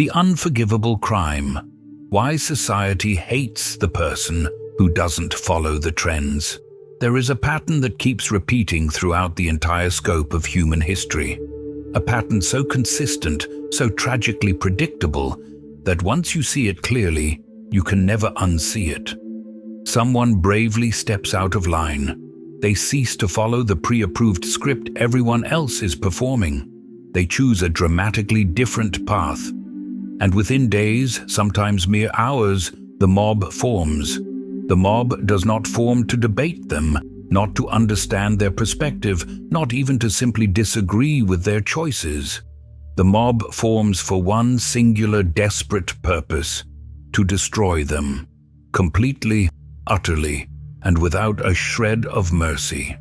The unforgivable crime. Why society hates the person who doesn't follow the trends. There is a pattern that keeps repeating throughout the entire scope of human history. A pattern so consistent, so tragically predictable, that once you see it clearly, you can never unsee it. Someone bravely steps out of line. They cease to follow the pre-approved script everyone else is performing. They choose a dramatically different path. And within days, sometimes mere hours, the mob forms. The mob does not form to debate them, not to understand their perspective, not even to simply disagree with their choices. The mob forms for one singular desperate purpose: to destroy them, completely, utterly, and without a shred of mercy.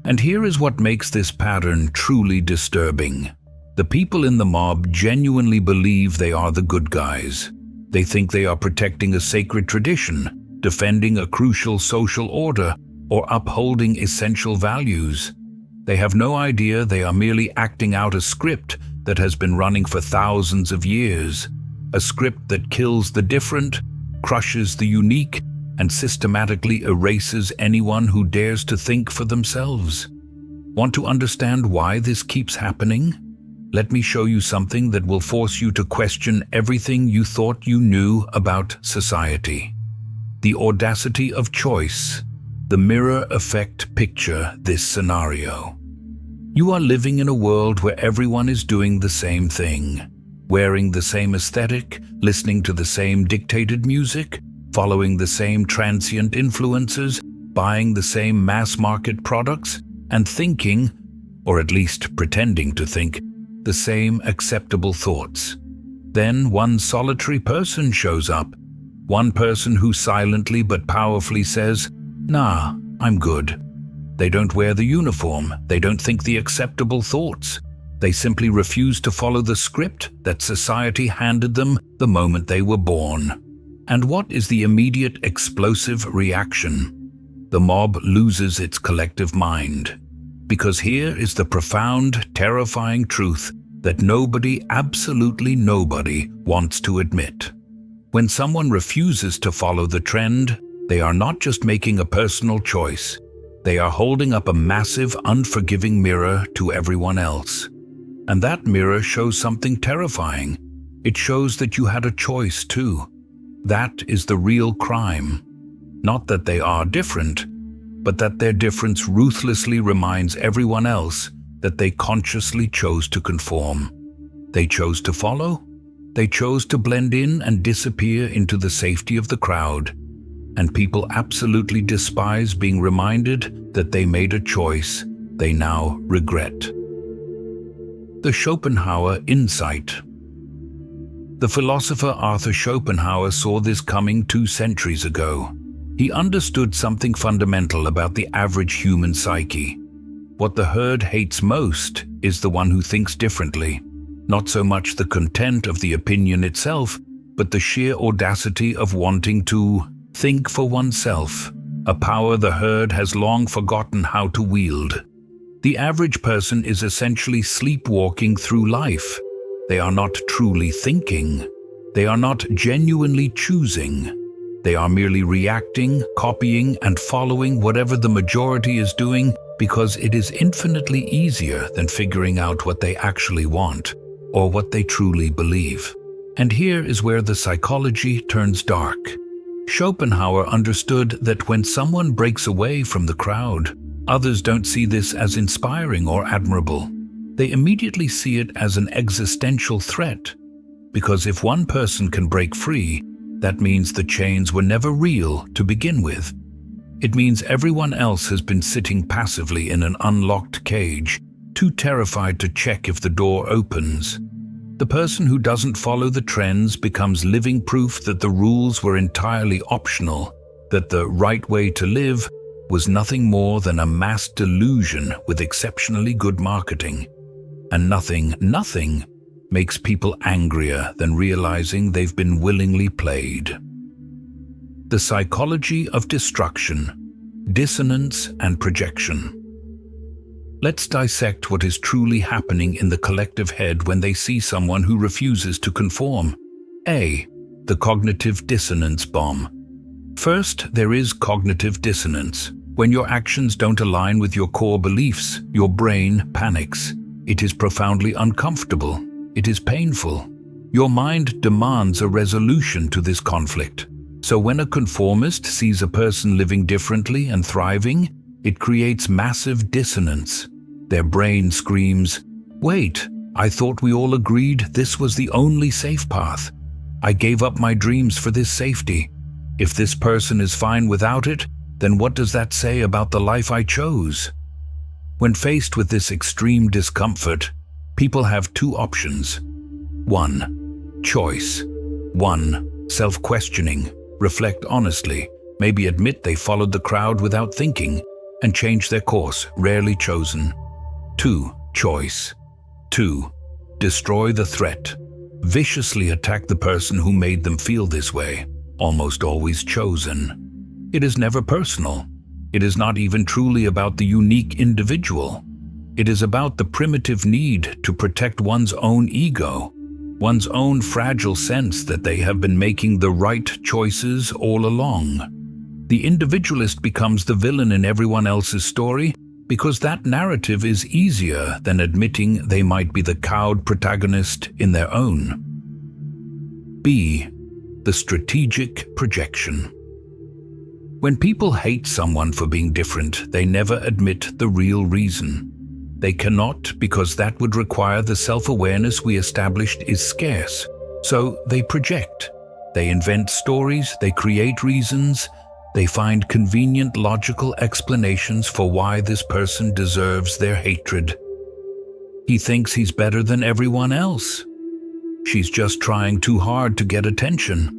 And here is what makes this pattern truly disturbing. The people in the mob genuinely believe they are the good guys. They think they are protecting a sacred tradition, defending a crucial social order, or upholding essential values. They have no idea they are merely acting out a script that has been running for thousands of years. A script that kills the different, crushes the unique, and systematically erases anyone who dares to think for themselves. Want to understand why this keeps happening? Let me show you something that will force you to question everything you thought you knew about society. The audacity of choice. The mirror effect. Picture this scenario. You are living in a world where everyone is doing the same thing, wearing the same aesthetic, listening to the same dictated music, following the same transient influences, buying the same mass-market products, and thinking, or at least pretending to think, the same acceptable thoughts. Then one solitary person shows up, one person who silently but powerfully says, "Nah, I'm good." They don't wear the uniform, they don't think the acceptable thoughts. They simply refuse to follow the script that society handed them the moment they were born. And what is the immediate explosive reaction? The mob loses its collective mind. Because here is the profound, terrifying truth that nobody, absolutely nobody, wants to admit. When someone refuses to follow the trend, they are not just making a personal choice. They are holding up a massive, unforgiving mirror to everyone else. And that mirror shows something terrifying. It shows that you had a choice too. That is the real crime. Not that they are different, but that their difference ruthlessly reminds everyone else that they consciously chose to conform. They chose to follow. They chose to blend in and disappear into the safety of the crowd. And people absolutely despise being reminded that they made a choice they now regret. The Schopenhauer insight. The philosopher Arthur Schopenhauer saw this coming 2 centuries ago. He understood something fundamental about the average human psyche. What the herd hates most is the one who thinks differently. Not so much the content of the opinion itself, but the sheer audacity of wanting to think for oneself, a power the herd has long forgotten how to wield. The average person is essentially sleepwalking through life. They are not truly thinking. They are not genuinely choosing. They are merely reacting, copying, and following whatever the majority is doing because it is infinitely easier than figuring out what they actually want or what they truly believe. And here is where the psychology turns dark. Schopenhauer understood that when someone breaks away from the crowd, others don't see this as inspiring or admirable. They immediately see it as an existential threat, because if one person can break free, that means the chains were never real to begin with. It means everyone else has been sitting passively in an unlocked cage, too terrified to check if the door opens. The person who doesn't follow the trends becomes living proof that the rules were entirely optional, that the right way to live was nothing more than a mass delusion with exceptionally good marketing. And nothing makes people angrier than realizing they've been willingly played. The psychology of destruction, dissonance and projection. Let's dissect what is truly happening in the collective head when they see someone who refuses to conform. A. The cognitive dissonance bomb. First, there is cognitive dissonance. When your actions don't align with your core beliefs, your brain panics. It is profoundly uncomfortable. It is painful. Your mind demands a resolution to this conflict. So when a conformist sees a person living differently and thriving, it creates massive dissonance. Their brain screams, "Wait, I thought we all agreed this was the only safe path. I gave up my dreams for this safety. If this person is fine without it, then what does that say about the life I chose?" When faced with this extreme discomfort, people have two options. 1. Choice. 1. Self-questioning. Reflect honestly, maybe admit they followed the crowd without thinking, and change their course, rarely chosen. 2. Choice. 2. Destroy the threat. Viciously attack the person who made them feel this way, almost always chosen. It is never personal. It is not even truly about the unique individual. It is about the primitive need to protect one's own ego, one's own fragile sense that they have been making the right choices all along. The individualist becomes the villain in everyone else's story because that narrative is easier than admitting they might be the cowed protagonist in their own. B. The strategic projection. When people hate someone for being different, they never admit the real reason. They cannot, because that would require the self-awareness we established is scarce. So they project. They invent stories, they create reasons, they find convenient logical explanations for why this person deserves their hatred. He thinks he's better than everyone else. She's just trying too hard to get attention.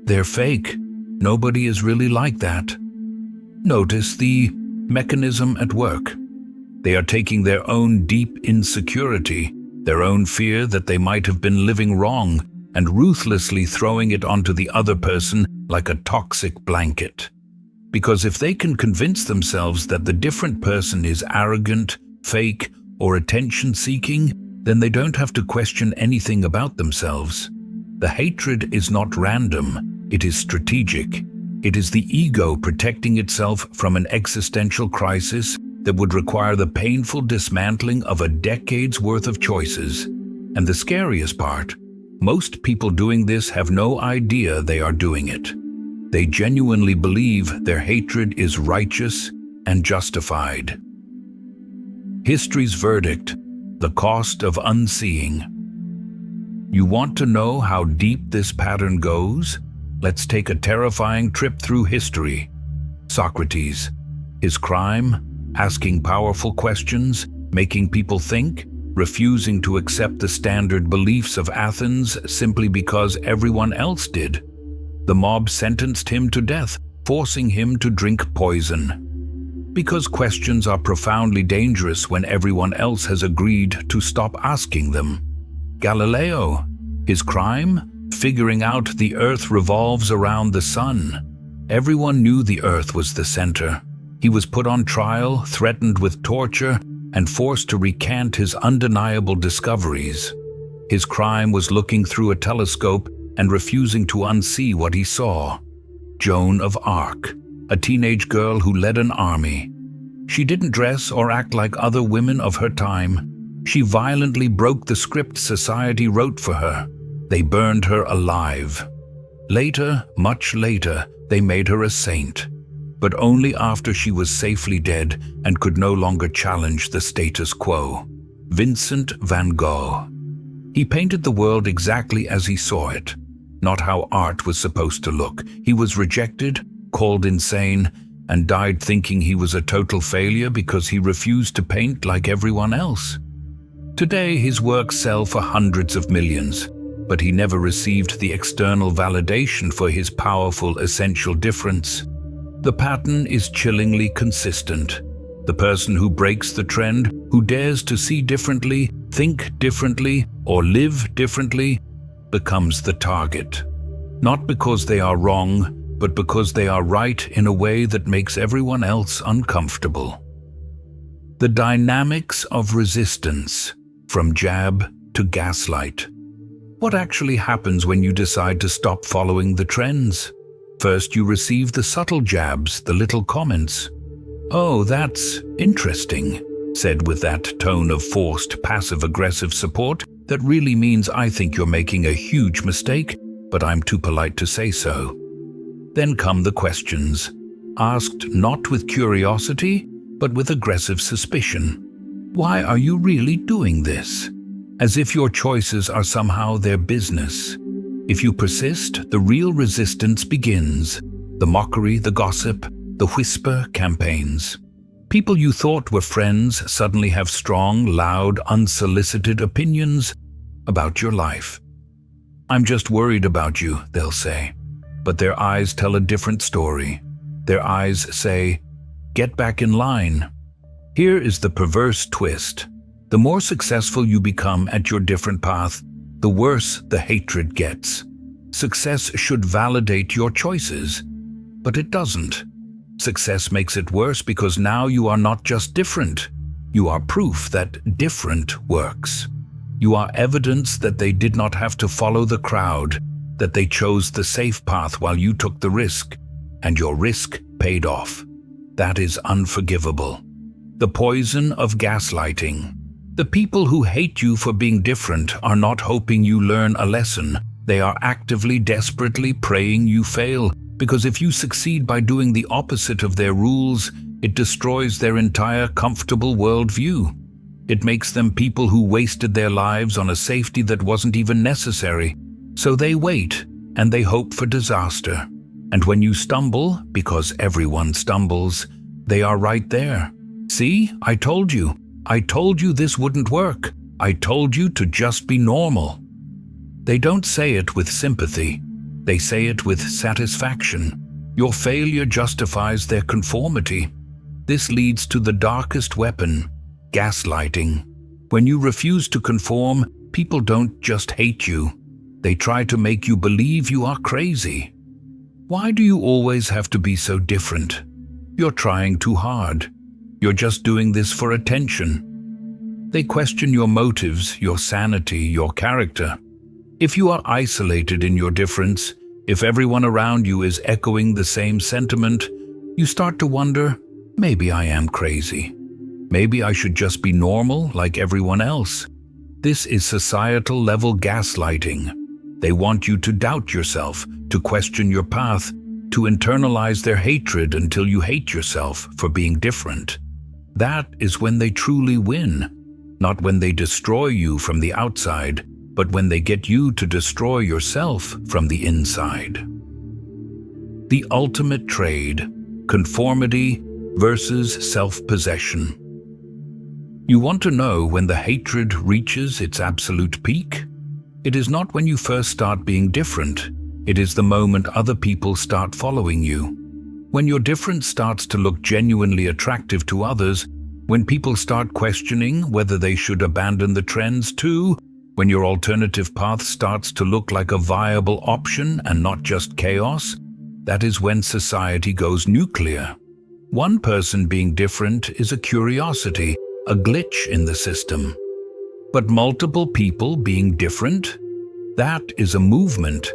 They're fake. Nobody is really like that. Notice the mechanism at work. They are taking their own deep insecurity, their own fear that they might have been living wrong, and ruthlessly throwing it onto the other person like a toxic blanket. Because if they can convince themselves that the different person is arrogant, fake, or attention-seeking, then they don't have to question anything about themselves. The hatred is not random. It is strategic. It is the ego protecting itself from an existential crisis that would require the painful dismantling of a decade's worth of choices. And the scariest part, most people doing this have no idea they are doing it. They genuinely believe their hatred is righteous and justified. History's verdict, the cost of unseeing. You want to know how deep this pattern goes? Let's take a terrifying trip through history. Socrates. His crime? Asking powerful questions, making people think, refusing to accept the standard beliefs of Athens simply because everyone else did. The mob sentenced him to death, forcing him to drink poison. Because questions are profoundly dangerous when everyone else has agreed to stop asking them. Galileo. His crime? Figuring out the earth revolves around the sun. Everyone knew the earth was the center. He was put on trial, threatened with torture, and forced to recant his undeniable discoveries. His crime was looking through a telescope and refusing to unsee what he saw. Joan of Arc, a teenage girl who led an army. She didn't dress or act like other women of her time. She violently broke the script society wrote for her. They burned her alive. Later, much later, they made her a saint, but only after she was safely dead and could no longer challenge the status quo. Vincent van Gogh. He painted the world exactly as he saw it, not how art was supposed to look. He was rejected, called insane, and died thinking he was a total failure because he refused to paint like everyone else. Today, his works sell for hundreds of millions. But he never received the external validation for his powerful essential difference. The pattern is chillingly consistent. The person who breaks the trend, who dares to see differently, think differently, or live differently, becomes the target. Not because they are wrong, but because they are right in a way that makes everyone else uncomfortable. The dynamics of resistance, from jab to gaslight. What actually happens when you decide to stop following the trends? First, you receive the subtle jabs, the little comments. "Oh, that's interesting," said with that tone of forced, passive-aggressive support that really means "I think you're making a huge mistake, but I'm too polite to say so." Then come the questions, asked not with curiosity, but with aggressive suspicion. Why are you really doing this? As if your choices are somehow their business. If you persist, the real resistance begins. The mockery, the gossip, the whisper campaigns. People you thought were friends suddenly have strong, loud, unsolicited opinions about your life. "I'm just worried about you," they'll say. But their eyes tell a different story. Their eyes say, "Get back in line." Here is the perverse twist. The more successful you become at your different path, the worse the hatred gets. Success should validate your choices, but it doesn't. Success makes it worse because now you are not just different. You are proof that different works. You are evidence that they did not have to follow the crowd, that they chose the safe path while you took the risk, and your risk paid off. That is unforgivable. The poison of gaslighting. The people who hate you for being different are not hoping you learn a lesson. They are actively, desperately praying you fail, because if you succeed by doing the opposite of their rules, it destroys their entire comfortable worldview. It makes them people who wasted their lives on a safety that wasn't even necessary. So they wait, and they hope for disaster. And when you stumble, because everyone stumbles, they are right there. "See, I told you. I told you this wouldn't work. I told you to just be normal." They don't say it with sympathy. They say it with satisfaction. Your failure justifies their conformity. This leads to the darkest weapon, gaslighting. When you refuse to conform, people don't just hate you. They try to make you believe you are crazy. Why do you always have to be so different? You're trying too hard. You're just doing this for attention. They question your motives, your sanity, your character. If you are isolated in your difference, if everyone around you is echoing the same sentiment, you start to wonder, maybe I am crazy. Maybe I should just be normal like everyone else. This is societal-level gaslighting. They want you to doubt yourself, to question your path, to internalize their hatred until you hate yourself for being different. That is when they truly win, not when they destroy you from the outside, but when they get you to destroy yourself from the inside. The ultimate trade, conformity versus self-possession. You want to know when the hatred reaches its absolute peak? It is not when you first start being different. It is the moment other people start following you. When your difference starts to look genuinely attractive to others, when people start questioning whether they should abandon the trends too, when your alternative path starts to look like a viable option and not just chaos, that is when society goes nuclear. One person being different is a curiosity, a glitch in the system. But multiple people being different? That is a movement.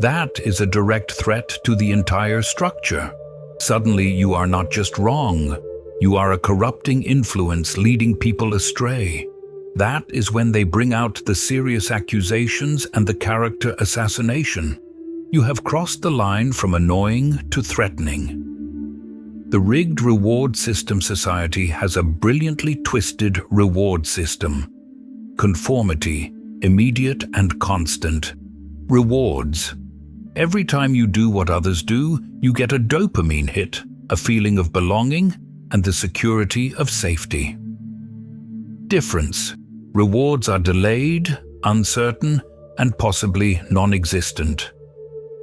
That is a direct threat to the entire structure. Suddenly you are not just wrong. You are a corrupting influence leading people astray. That is when they bring out the serious accusations and the character assassination. You have crossed the line from annoying to threatening. The rigged reward system society has a brilliantly twisted reward system. Conformity, immediate and constant. Rewards. Every time you do what others do, you get a dopamine hit, a feeling of belonging, and the security of safety. Difference. Rewards are delayed, uncertain, and possibly non-existent.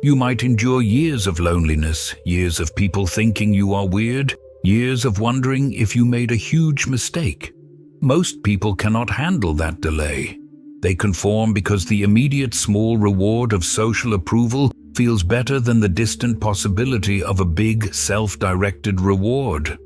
You might endure years of loneliness, years of people thinking you are weird, years of wondering if you made a huge mistake. Most people cannot handle that delay. They conform because the immediate small reward of social approval feels better than the distant possibility of a big, self-directed reward.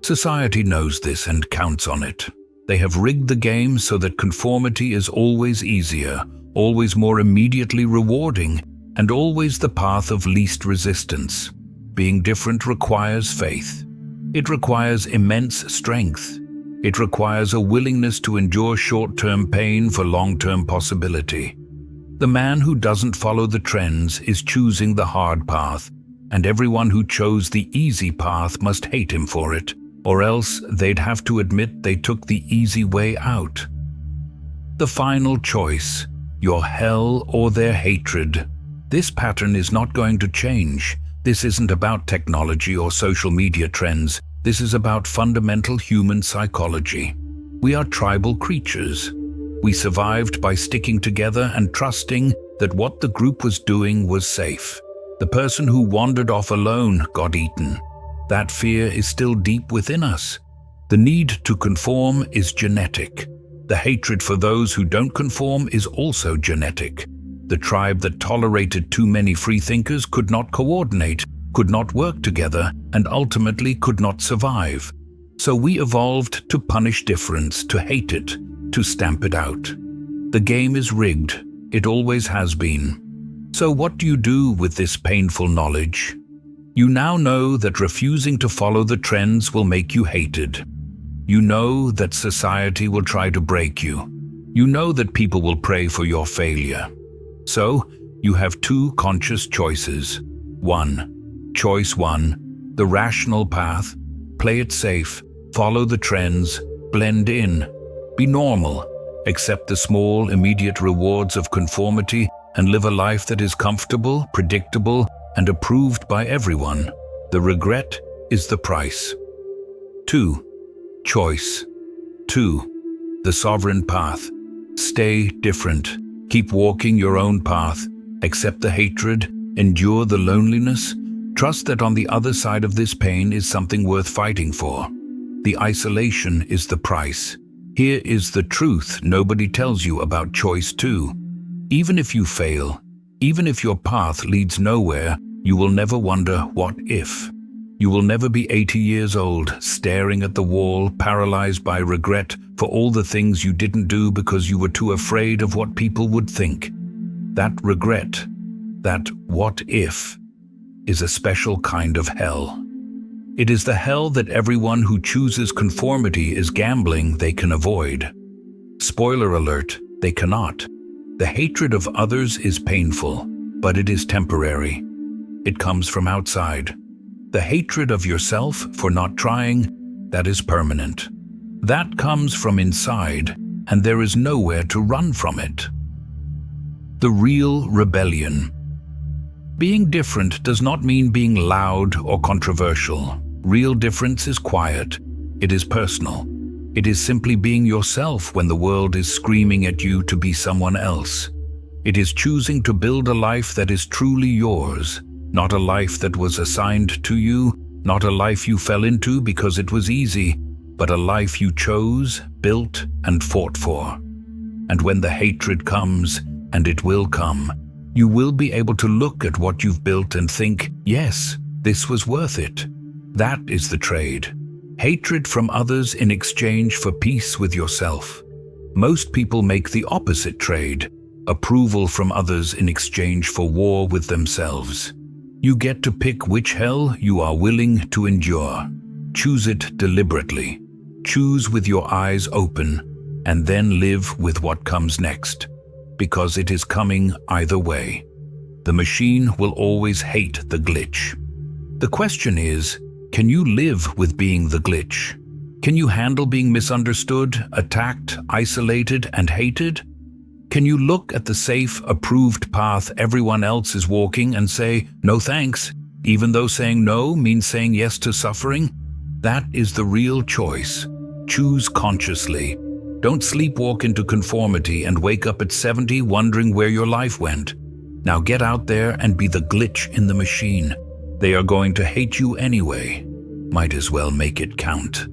Society knows this and counts on it. They have rigged the game so that conformity is always easier, always more immediately rewarding, and always the path of least resistance. Being different requires faith. It requires immense strength. It requires a willingness to endure short-term pain for long-term possibility. The man who doesn't follow the trends is choosing the hard path, and everyone who chose the easy path must hate him for it, or else they'd have to admit they took the easy way out. The final choice, your hell or their hatred. This pattern is not going to change. This isn't about technology or social media trends. This is about fundamental human psychology. We are tribal creatures. We survived by sticking together and trusting that what the group was doing was safe. The person who wandered off alone got eaten. That fear is still deep within us. The need to conform is genetic. The hatred for those who don't conform is also genetic. The tribe that tolerated too many freethinkers could not coordinate, could not work together, and ultimately could not survive. So we evolved to punish difference, to hate it, to stamp it out. The game is rigged. It always has been. So what do you do with this painful knowledge? You now know that refusing to follow the trends will make you hated. You know that society will try to break you. You know that people will pray for your failure. So, you have two conscious choices. Choice 1, the rational path. Play it safe, follow the trends, blend in, be normal, accept the small, immediate rewards of conformity, and live a life that is comfortable, predictable, and approved by everyone. The regret is the price. Choice 2, the sovereign path. Stay different. Keep walking your own path. Accept the hatred, endure the loneliness. Trust that on the other side of this pain is something worth fighting for. The isolation is the price. Here is the truth nobody tells you about choice 2. Even if you fail, even if your path leads nowhere, you will never wonder what if. You will never be 80 years old, staring at the wall, paralyzed by regret for all the things you didn't do because you were too afraid of what people would think. That regret, that what if, is a special kind of hell. It is the hell that everyone who chooses conformity is gambling they can avoid. Spoiler alert, they cannot. The hatred of others is painful, but it is temporary. It comes from outside. The hatred of yourself for not trying, that is permanent. That comes from inside, and there is nowhere to run from it. The real rebellion. Being different does not mean being loud or controversial. Real difference is quiet. It is personal. It is simply being yourself when the world is screaming at you to be someone else. It is choosing to build a life that is truly yours, not a life that was assigned to you, not a life you fell into because it was easy, but a life you chose, built, and fought for. And when the hatred comes, and it will come, you will be able to look at what you've built and think, yes, this was worth it. That is the trade. Hatred from others in exchange for peace with yourself. Most people make the opposite trade, approval from others in exchange for war with themselves. You get to pick which hell you are willing to endure. Choose it deliberately. Choose with your eyes open, and then live with what comes next. Because it is coming either way. The machine will always hate the glitch. The question is, can you live with being the glitch? Can you handle being misunderstood, attacked, isolated, and hated? Can you look at the safe, approved path everyone else is walking and say, no thanks, even though saying no means saying yes to suffering? That is the real choice. Choose consciously. Don't sleepwalk into conformity and wake up at 70 wondering where your life went. Now get out there and be the glitch in the machine. They are going to hate you anyway. Might as well make it count.